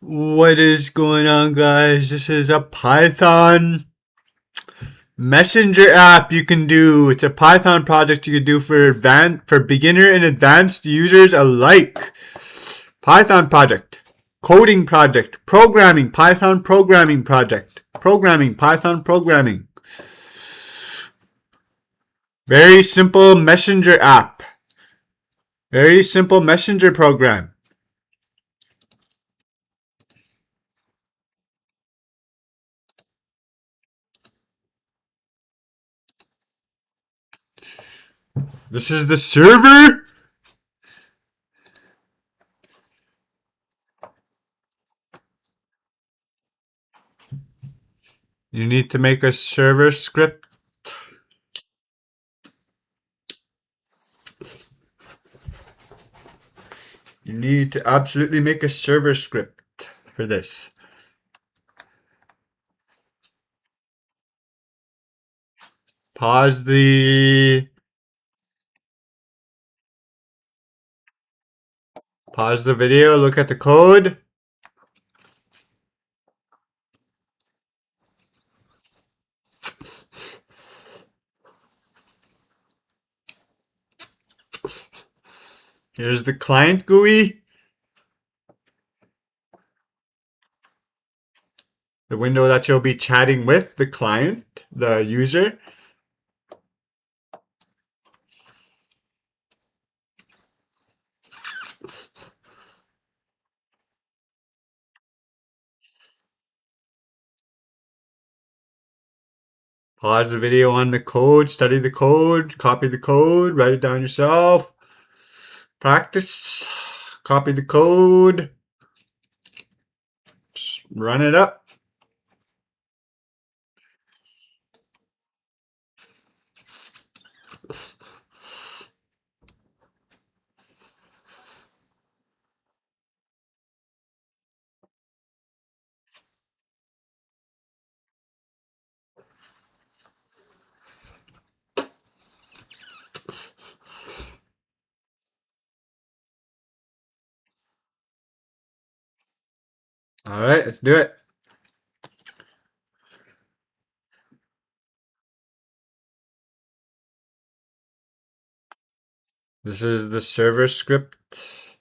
What is going on, guys? This is a Python messenger app you can do. It's a Python project you can do for beginner and advanced users alike. Python project, coding project, programming, Python programming project, programming, Python programming. Very simple messenger app. Very simple messenger program. This is the server. You need to make a server script. You need to absolutely make a server script for this. Pause the video, look at the code. Here's the client GUI. The window that you'll be chatting with, the client, the user. Pause the video on the code, study the code, copy the code, write it down yourself. Practice, copy the code, just run it up. All right, let's do it. This is the server script.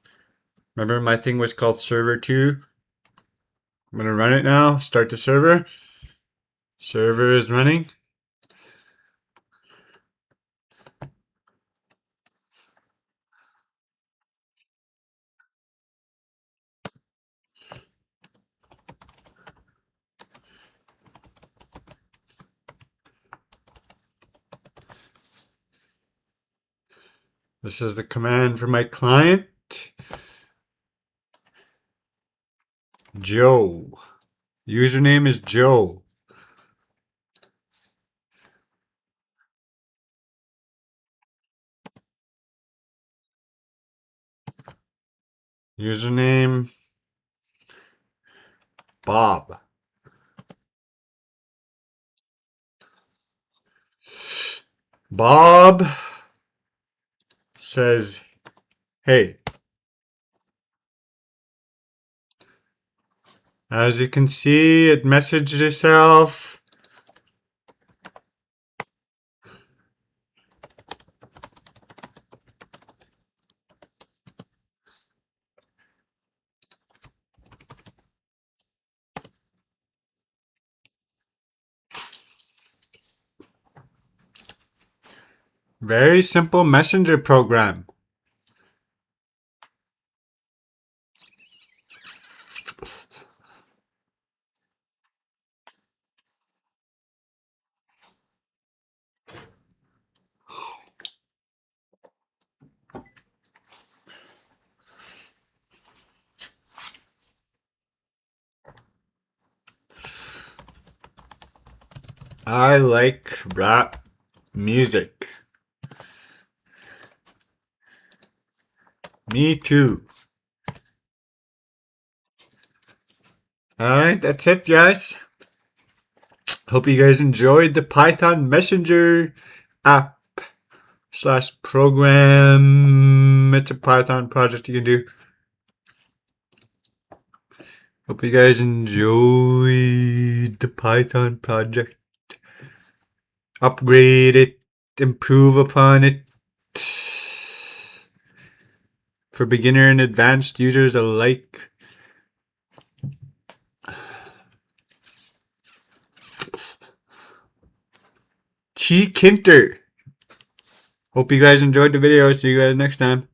Remember my thing was called server 2. I'm going to run it now. Start the server. Server is running. This is the command for my client. Joe. Username is Joe. Username Bob. Bob says, hey. As you can see, it messaged itself. Very simple messenger program. I like rap music. Me too. Alright, that's it, guys. Hope you guys enjoyed the Python Messenger app / program. It's a Python project you can do. Hope you guys enjoyed the Python project. Upgrade it, improve upon it. For beginner and advanced users alike. Tkinter. Hope you guys enjoyed the video. See you guys next time.